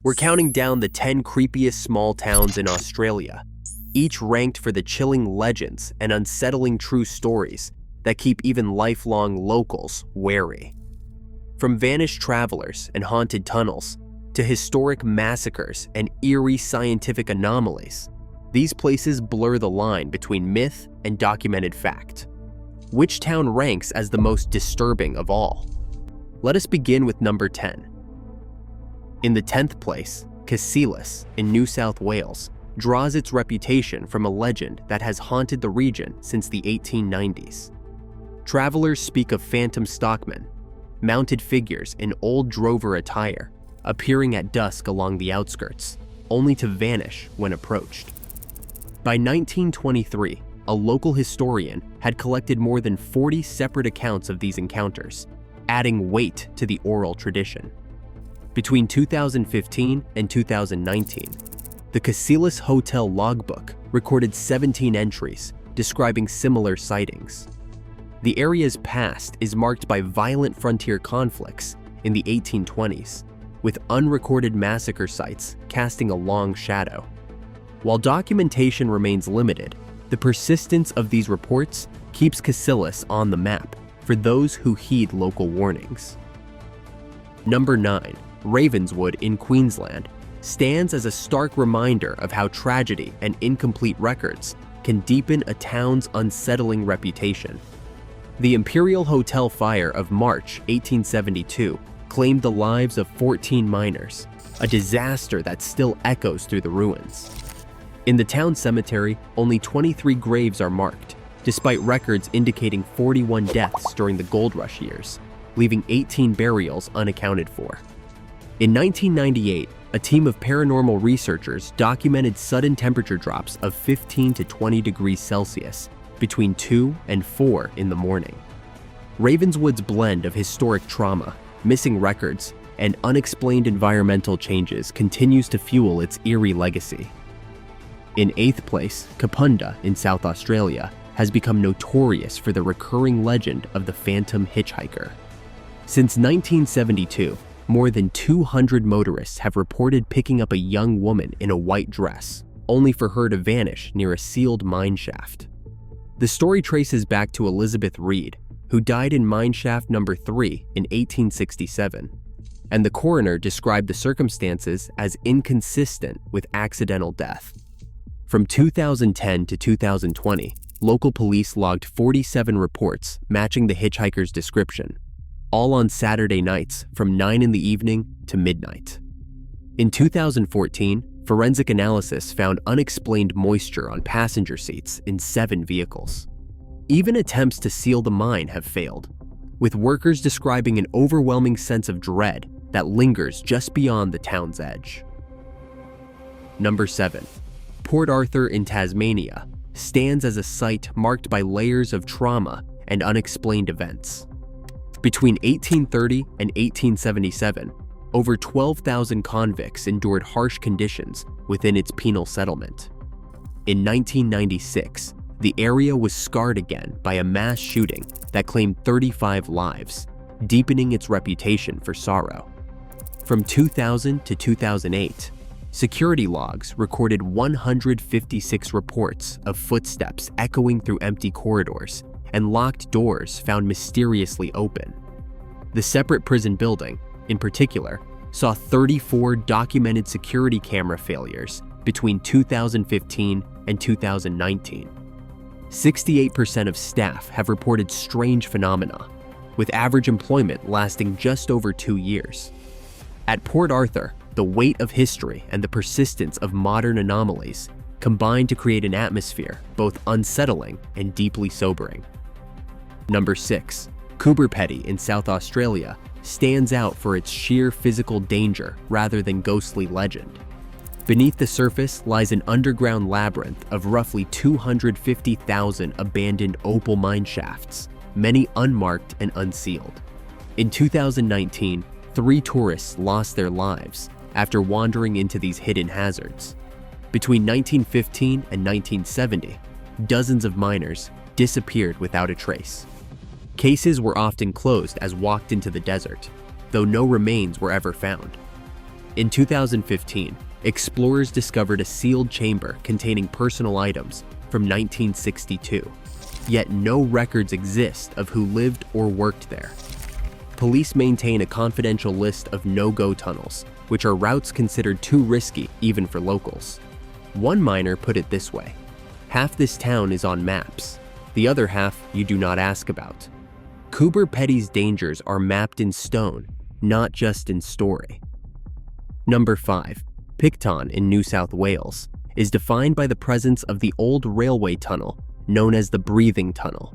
We're counting down the 10 creepiest small towns in Australia, each ranked for the chilling legends and unsettling true stories that keep even lifelong locals wary. From vanished travelers and haunted tunnels to historic massacres and eerie scientific anomalies, these places blur the line between myth and documented fact. Which town ranks as the most disturbing of all? Let us begin with number 10. In the 10th place, Cassilis in New South Wales draws its reputation from a legend that has haunted the region since the 1890s. Travelers speak of phantom stockmen, mounted figures in old drover attire, appearing at dusk along the outskirts, only to vanish when approached. By 1923, a local historian had collected more than 40 separate accounts of these encounters, adding weight to the oral tradition. Between 2015 and 2019, the Imperial Hotel logbook recorded 17 entries describing similar sightings. The area's past is marked by violent frontier conflicts in the 1820s, with unrecorded massacre sites casting a long shadow. While documentation remains limited, the persistence of these reports keeps Cassilis on the map for those who heed local warnings. Number 9. Ravenswood in Queensland stands as a stark reminder of how tragedy and incomplete records can deepen a town's unsettling reputation. The Imperial Hotel fire of March 1872 claimed the lives of 14 miners, a disaster that still echoes through the ruins. In the town cemetery, only 23 graves are marked, despite records indicating 41 deaths during the gold rush years, leaving 18 burials unaccounted for. In 1998, a team of paranormal researchers documented sudden temperature drops of 15 to 20 degrees Celsius between 2 and 4 in the morning. Ravenswood's blend of historic trauma, missing records, and unexplained environmental changes continues to fuel its eerie legacy. In 8th place, Kapunda in South Australia has become notorious for the recurring legend of the phantom hitchhiker. Since 1972, more than 200 motorists have reported picking up a young woman in a white dress, only for her to vanish near a sealed mine shaft. The story traces back to Elizabeth Reed, who died in mine shaft number 3 in 1867, and the coroner described the circumstances as inconsistent with accidental death. From 2010 to 2020, local police logged 47 reports matching the hitchhiker's description, all on Saturday nights from 9 in the evening to midnight. In 2014, forensic analysis found unexplained moisture on passenger seats in 7 vehicles. Even attempts to seal the mine have failed, with workers describing an overwhelming sense of dread that lingers just beyond the town's edge. Number 7. Port Arthur in Tasmania stands as a site marked by layers of trauma and unexplained events. Between 1830 and 1877, over 12,000 convicts endured harsh conditions within its penal settlement. In 1996, the area was scarred again by a mass shooting that claimed 35 lives, deepening its reputation for sorrow. From 2000 to 2008, security logs recorded 156 reports of footsteps echoing through empty corridors and locked doors found mysteriously open. The separate prison building, in particular, saw 34 documented security camera failures between 2015 and 2019. 68% of staff have reported strange phenomena, with average employment lasting just over 2 years. At Port Arthur, the weight of history and the persistence of modern anomalies combine to create an atmosphere both unsettling and deeply sobering. Number 6. Coober Pedy in South Australia stands out for its sheer physical danger rather than ghostly legend. Beneath the surface lies an underground labyrinth of roughly 250,000 abandoned opal mine shafts, many unmarked and unsealed. In 2019, 3 tourists lost their lives after wandering into these hidden hazards. Between 1915 and 1970, dozens of miners disappeared without a trace. Cases were often closed as walked into the desert, though no remains were ever found. In 2015, explorers discovered a sealed chamber containing personal items from 1962, yet no records exist of who lived or worked there. Police maintain a confidential list of no-go tunnels, which are routes considered too risky even for locals. One miner put it this way: half this town is on maps, the other half you do not ask about. Coober Pedy's dangers are mapped in stone, not just in story. Number 5. Picton in New South Wales is defined by the presence of the old railway tunnel known as the Breathing Tunnel.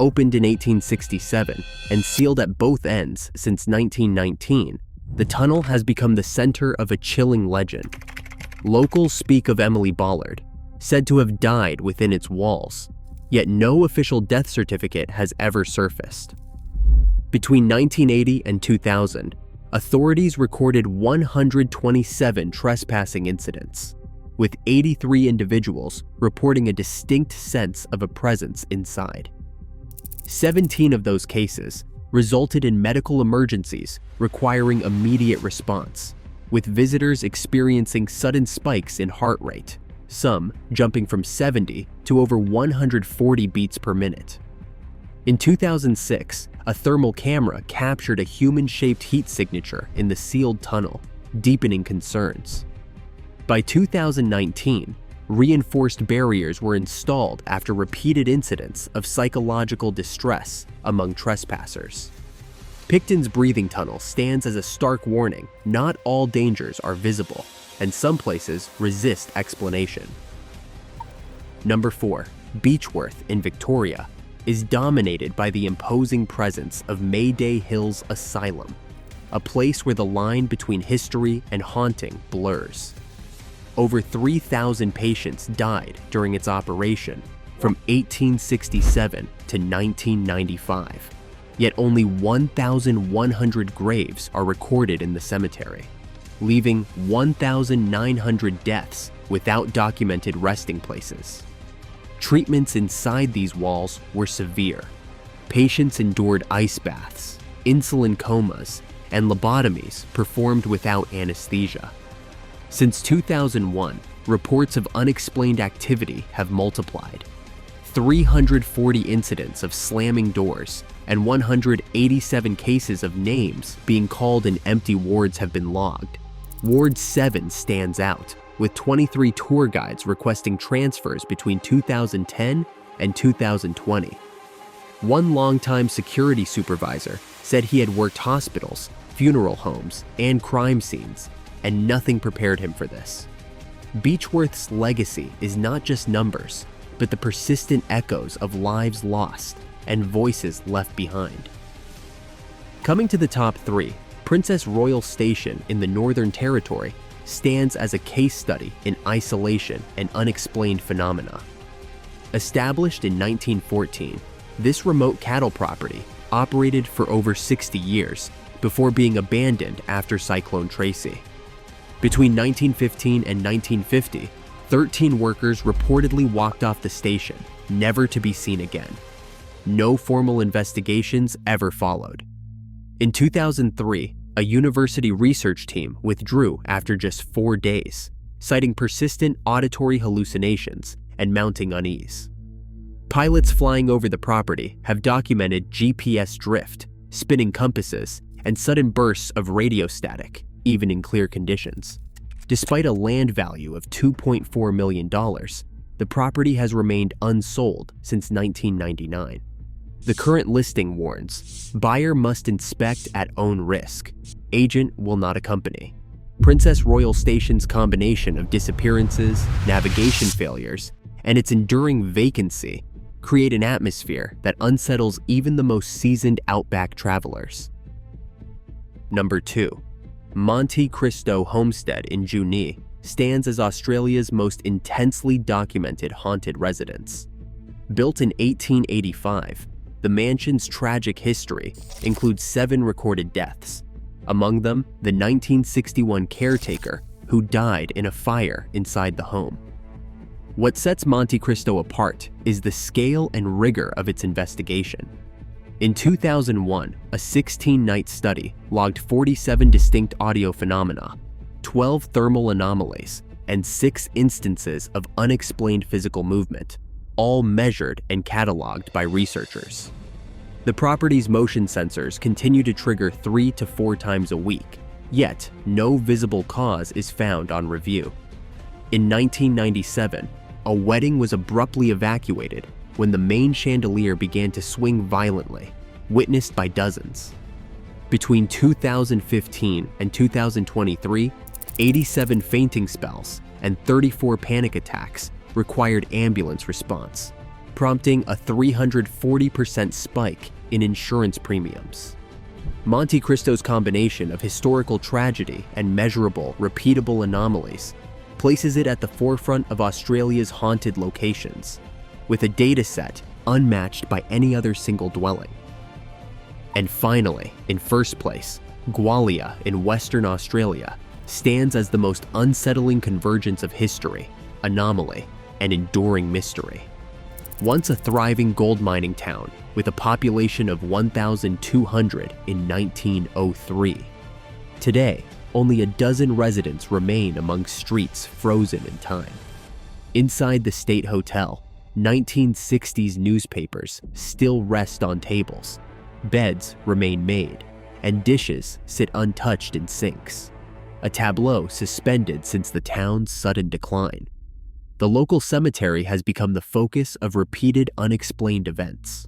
Opened in 1867 and sealed at both ends since 1919, the tunnel has become the center of a chilling legend. Locals speak of Emily Ballard, said to have died within its walls, yet no official death certificate has ever surfaced. Between 1980 and 2000, authorities recorded 127 trespassing incidents, with 83 individuals reporting a distinct sense of a presence inside. 17 of those cases resulted in medical emergencies requiring immediate response, with visitors experiencing sudden spikes in heart rate, some jumping from 70 to over 140 beats per minute. In 2006, a thermal camera captured a human-shaped heat signature in the sealed tunnel, deepening concerns. By 2019, reinforced barriers were installed after repeated incidents of psychological distress among trespassers. Picton's breathing tunnel stands as a stark warning: not all dangers are visible, and some places resist explanation. Number 4. Beechworth in Victoria is dominated by the imposing presence of Mayday Hill's Asylum, a place where the line between history and haunting blurs. Over 3,000 patients died during its operation from 1867 to 1995, yet only 1,100 graves are recorded in the cemetery, leaving 1,900 deaths without documented resting places. Treatments inside these walls were severe. Patients endured ice baths, insulin comas, and lobotomies performed without anesthesia. Since 2001, reports of unexplained activity have multiplied. 340 incidents of slamming doors and 187 cases of names being called in empty wards have been logged. Ward 7 stands out, with 23 tour guides requesting transfers between 2010 and 2020. One longtime security supervisor said he had worked hospitals, funeral homes, and crime scenes, and nothing prepared him for this. Beechworth's legacy is not just numbers, but the persistent echoes of lives lost and voices left behind. Coming to the top 3, Princess Royal Station in the Northern Territory stands as a case study in isolation and unexplained phenomena. Established in 1914, this remote cattle property operated for over 60 years before being abandoned after Cyclone Tracy. Between 1915 and 1950, 13 workers reportedly walked off the station, never to be seen again. No formal investigations ever followed. In 2003, a university research team withdrew after just 4 days, citing persistent auditory hallucinations and mounting unease. Pilots flying over the property have documented GPS drift, spinning compasses, and sudden bursts of radio static, even in clear conditions. Despite a land value of $2.4 million, the property has remained unsold since 1999. The current listing warns, buyer must inspect at own risk. Agent will not accompany. Princess Royal Station's combination of disappearances, navigation failures, and its enduring vacancy create an atmosphere that unsettles even the most seasoned outback travelers. Number 2. Monte Cristo Homestead in Junee stands as Australia's most intensely documented haunted residence. Built in 1885, the mansion's tragic history includes 7 recorded deaths, among them the 1961 caretaker who died in a fire inside the home. What sets Monte Cristo apart is the scale and rigor of its investigation. In 2001, a 16-night study logged 47 distinct audio phenomena, 12 thermal anomalies, and 6 instances of unexplained physical movement, all measured and cataloged by researchers. The property's motion sensors continue to trigger 3 to 4 times a week, yet no visible cause is found on review. In 1997, a wedding was abruptly evacuated when the main chandelier began to swing violently, witnessed by dozens. Between 2015 and 2023, 87 fainting spells and 34 panic attacks required ambulance response, prompting a 340% spike in insurance premiums. Monte Cristo's combination of historical tragedy and measurable, repeatable anomalies places it at the forefront of Australia's haunted locations, with a dataset unmatched by any other single dwelling. And finally, in first place, Gwalia in Western Australia stands as the most unsettling convergence of history, anomaly, and enduring mystery. Once a thriving gold mining town with a population of 1,200 in 1903, today only a dozen residents remain among streets frozen in time. Inside the State Hotel, 1960s newspapers still rest on tables, beds remain made, and dishes sit untouched in sinks, a tableau suspended since the town's sudden decline. The local cemetery has become the focus of repeated unexplained events.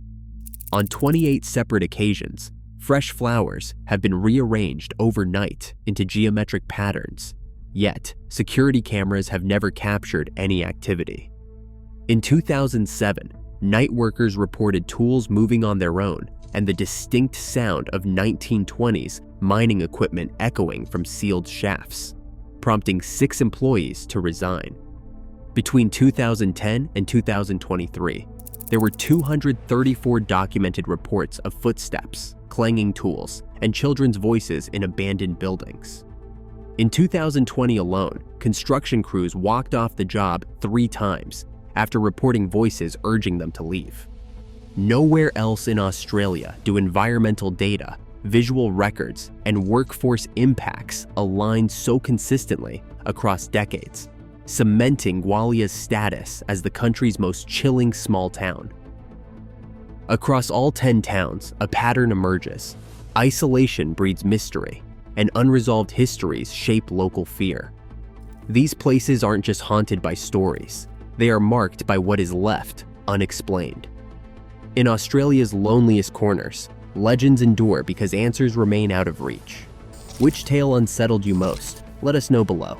On 28 separate occasions, fresh flowers have been rearranged overnight into geometric patterns, yet security cameras have never captured any activity. In 2007, night workers reported tools moving on their own and the distinct sound of 1920s mining equipment echoing from sealed shafts, prompting 6 employees to resign. Between 2010 and 2023, there were 234 documented reports of footsteps, clanging tools, and children's voices in abandoned buildings. In 2020 alone, construction crews walked off the job 3 times after reporting voices urging them to leave. Nowhere else in Australia do environmental data, visual records, and workforce impacts align so consistently across decades, cementing Gwalia's status as the country's most chilling small town. Across all 10 towns, a pattern emerges. Isolation breeds mystery, and unresolved histories shape local fear. These places aren't just haunted by stories, they are marked by what is left unexplained. In Australia's loneliest corners, legends endure because answers remain out of reach. Which tale unsettled you most? Let us know below.